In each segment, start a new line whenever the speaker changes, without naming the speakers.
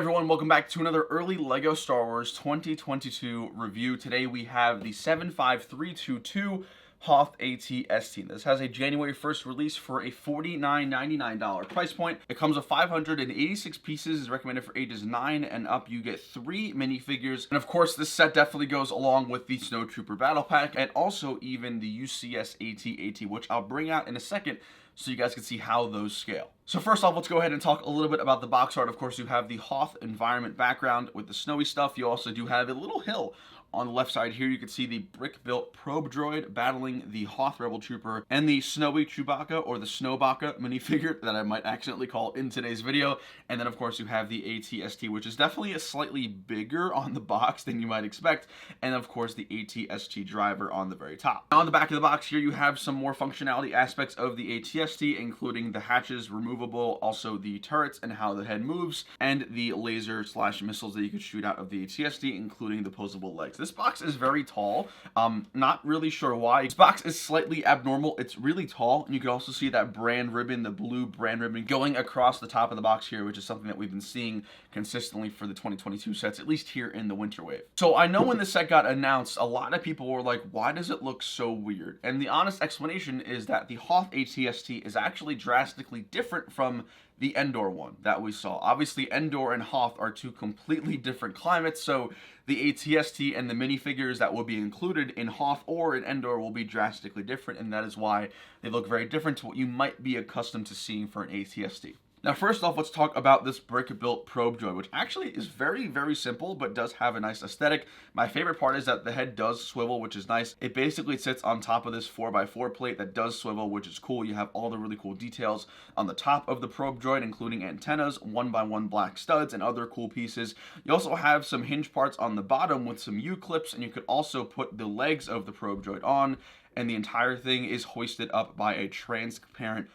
everyone, welcome back to another early LEGO Star Wars 2022 review. Today we have the 75322 Hoth ATST. This has a January 1st release for a $49.99 price point. It comes with 586 pieces, is recommended for ages 9 and up. You get 3 minifigures, and of course this set definitely goes along with the Snowtrooper Battle Pack and also even the UCS AT-AT, which I'll bring out in a second so you guys can see how those scale. So first off, let's go ahead and talk a little bit about the box art. Of course, you have the Hoth environment background with the snowy stuff. You also do have a little hill on the left side here. You can see the brick-built probe droid battling the Hoth Rebel Trooper and the snowy Chewbacca, or the Snowbacca minifigure that I might accidentally call in today's video. And then of course you have the ATST, which is definitely a slightly bigger on the box than you might expect. And of course the ATST Driver on the very top. Now on the back of the box here, you have some more functionality aspects of the ATST, including the hatches removable, also the turrets and how the head moves, and the laser slash missiles that you could shoot out of the ATST, including the posable legs. This box is very tall. Not really sure why. This box is slightly abnormal. It's really tall, and you can also see that brand ribbon, the blue brand ribbon, going across the top of the box here, which is something that we've been seeing consistently for the 2022 sets, at least here in the Winter Wave. So I know when this set got announced, a lot of people were like, why does it look so weird? And the honest explanation is that the Hoth ATST is actually drastically different from the Endor one that we saw. Obviously, Endor and Hoth are two completely different climates, so the ATST and the minifigures that will be included in Hoth or in Endor will be drastically different, and that is why they look very different to what you might be accustomed to seeing for an ATST. Now, first off, let's talk about this brick-built probe droid, which actually is very, very simple, but does have a nice aesthetic. My favorite part is that the head does swivel, which is nice. It basically sits on top of this 4x4 plate that does swivel, which is cool. You have all the really cool details on the top of the probe droid, including antennas, 1x1 black studs, and other cool pieces. You also have some hinge parts on the bottom with some U-clips, and you could also put the legs of the probe droid on, and the entire thing is hoisted up by a transparent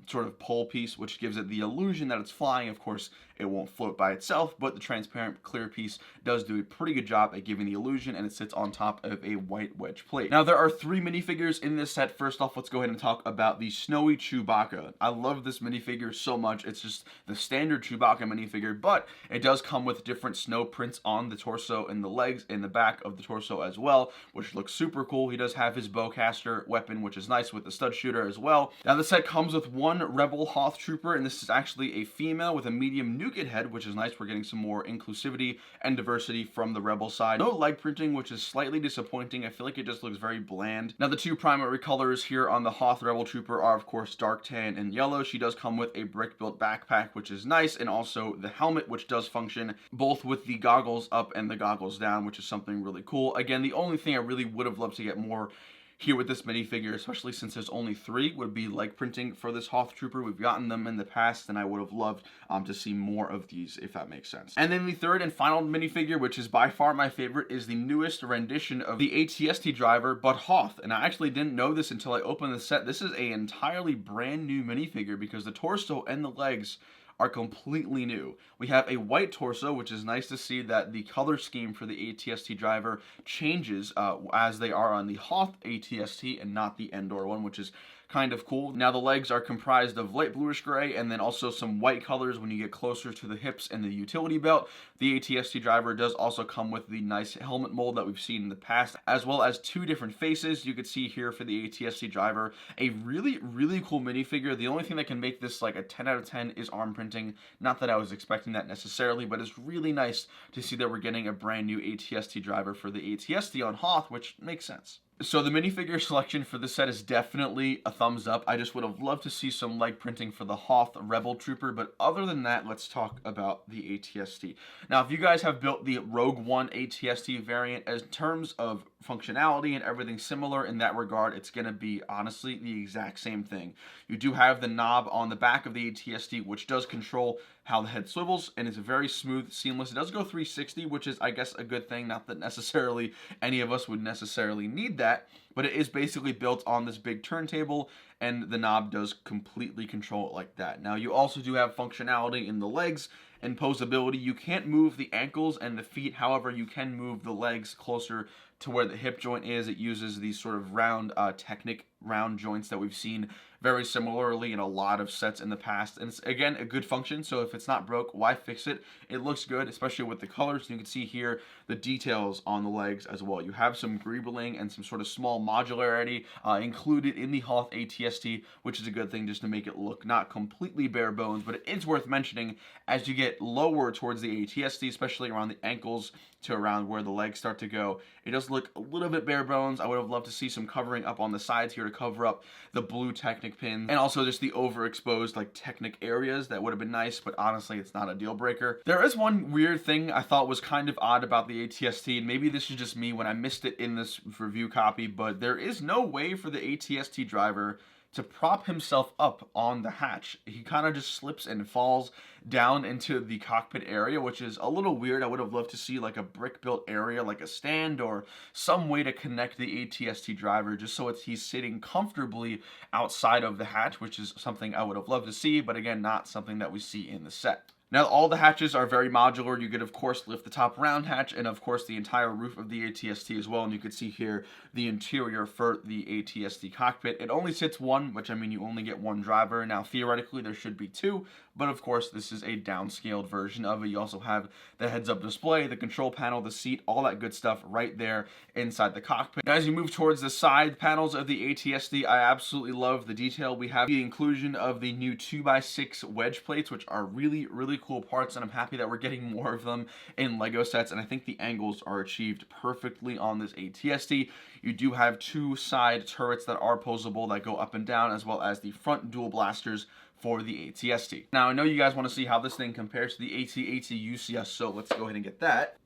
sort of pole piece, which gives it the illusion that it's flying. Of course, it won't float by itself, but the transparent clear piece does do a pretty good job at giving the illusion, and it sits on top of a white wedge plate. Now, there are 3 minifigures in this set. First off, let's go ahead and talk about the snowy Chewbacca. I love this minifigure so much. It's just the standard Chewbacca minifigure, but it does come with different snow prints on the torso and the legs and the back of the torso as well, which looks super cool. He does have his bowcaster weapon, which is nice, with the stud shooter as well. Now, the set comes with 1 Rebel Hoth Trooper, and this is actually a female with a medium nougat head, which is nice. We're getting some more inclusivity and diversity from the Rebel side. No leg printing, which is slightly disappointing. I feel like it just looks very bland. Now, the 2 primary colors here on the Hoth Rebel Trooper are, of course, dark tan and yellow. She does come with a brick-built backpack, which is nice, and also the helmet, which does function both with the goggles up and the goggles down, which is something really cool. Again, the only thing I really would have loved to get more here with this minifigure, especially since there's only 3, would be leg printing for this Hoth Trooper. We've gotten them in the past, and I would have loved to see more of these, if that makes sense. And then the 3rd and final minifigure, which is by far my favorite, is the newest rendition of the ATST Driver, but Hoth. And I actually didn't know this until I opened the set. This is an entirely brand new minifigure because the torso and the legs are completely new. We have a white torso, which is nice to see that the color scheme for the ATST Driver changes as they are on the Hoth ATST and not the Endor one, which is kind of cool. Now, the legs are comprised of light bluish gray and then also some white colors when you get closer to the hips and the utility belt. The ATST Driver does also come with the nice helmet mold that we've seen in the past, as well as 2 different faces. You could see here for the ATST Driver a really, really cool minifigure. The only thing that can make this like a 10 out of 10 is arm printing. Not that I was expecting that necessarily, but it's really nice to see that we're getting a brand new ATST Driver for the ATST on Hoth, which makes sense. So the minifigure selection for this set is definitely a thumbs up. I just would have loved to see some leg printing for the Hoth Rebel Trooper, but other than that, let's talk about the ATST. Now, if you guys have built the Rogue One ATST variant, in terms of functionality and everything similar in that regard, it's going to be honestly the exact same thing. You do have the knob on the back of the ATST, which does control how the head swivels, and it's very smooth, seamless. It does go 360, which is, I guess, a good thing. Not that necessarily any of us would necessarily need that, but it is basically built on this big turntable, and the knob does completely control it like that. Now, you also do have functionality in the legs and posability. You can't move the ankles and the feet, however, you can move the legs closer to where the hip joint is. It uses these sort of round Technic round joints that we've seen very similarly in a lot of sets in the past. And it's, again, a good function, so if it's not broke, why fix it? It looks good, especially with the colors. You can see here the details on the legs as well. You have some greebling and some sort of small modularity included in the Hoth ATST, which is a good thing just to make it look not completely bare bones, but it is worth mentioning as you get lower towards the ATST, especially around the ankles to around where the legs start to go. It does look a little bit bare bones. I would have loved to see some covering up on the sides here to cover up the blue Technic pins and also just the overexposed like Technic areas. That would have been nice, but honestly, it's not a deal breaker. There is one weird thing I thought was kind of odd about the ATST, and maybe this is just me when I missed it in this review copy, but there is no way for the ATST driver to prop himself up on the hatch. He kind of just slips and falls down into the cockpit area, which is a little weird. I would have loved to see like a brick built area, like a stand or some way to connect the ATST driver just so he's sitting comfortably outside of the hatch, which is something I would have loved to see, but again, not something that we see in the set. Now, all the hatches are very modular. You could, of course, lift the top round hatch and, of course, the entire roof of the ATST as well. And you can see here the interior for the ATST cockpit. It only sits one, which, I mean, you only get one driver. Now, theoretically, there should be two. But, of course, this is a downscaled version of it. You also have the heads-up display, the control panel, the seat, all that good stuff right there inside the cockpit. Now, as you move towards the side panels of the ATST, I absolutely love the detail. We have the inclusion of the new 2x6 wedge plates, which are really, really cool parts, and I'm happy that we're getting more of them in LEGO sets, and I think the angles are achieved perfectly on this ATST. You do have two side turrets that are posable that go up and down, as well as the front dual blasters for the ATST. Now, I know you guys want to see how this thing compares to the AT-AT UCS, so let's go ahead and get that.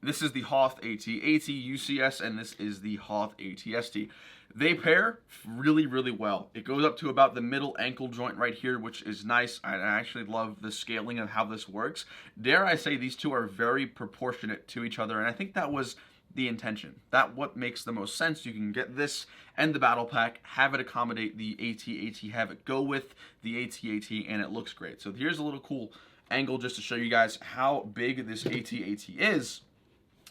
This is the Hoth AT-AT UCS, and this is the Hoth ATST. They pair really, really well. It goes up to about the middle ankle joint right here, which is nice. I actually love the scaling of how this works. Dare I say these two are very proportionate to each other, and I think that was the intention. That what makes the most sense. You can get this and the battle pack, have it accommodate the AT-AT, have it go with the AT-AT, and it looks great. So here's a little cool angle just to show you guys how big this AT-AT is,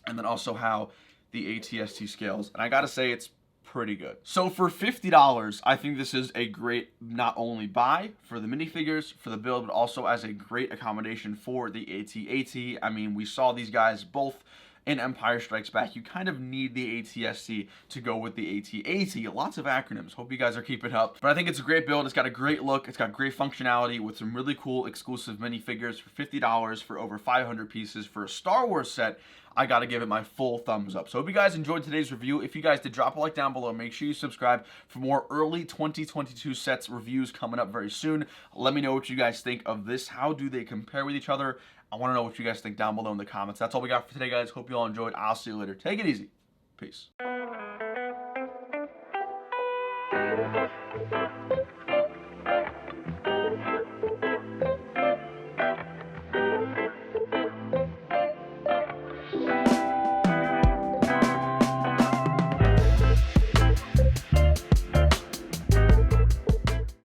and then also how the ATST scales. And I gotta say, it's pretty good. So for $50, I think this is a great not only buy for the minifigures, for the build, but also as a great accommodation for the AT-AT. I mean, we saw these guys both in Empire Strikes Back. You kind of need the ATST to go with the AT-AT. Lots of acronyms. Hope you guys are keeping up. But I think it's a great build. It's got a great look. It's got great functionality with some really cool exclusive minifigures for $50 for over 500 pieces for a Star Wars set. I gotta give it my full thumbs up. So hope you guys enjoyed today's review. If you guys did, drop a like down below. Make sure you subscribe for more early 2022 sets reviews coming up very soon. Let me know what you guys think of this. How do they compare with each other? I want to know what you guys think down below in the comments. That's all we got for today, guys. Hope you all enjoyed. I'll see you later. Take it easy. Peace.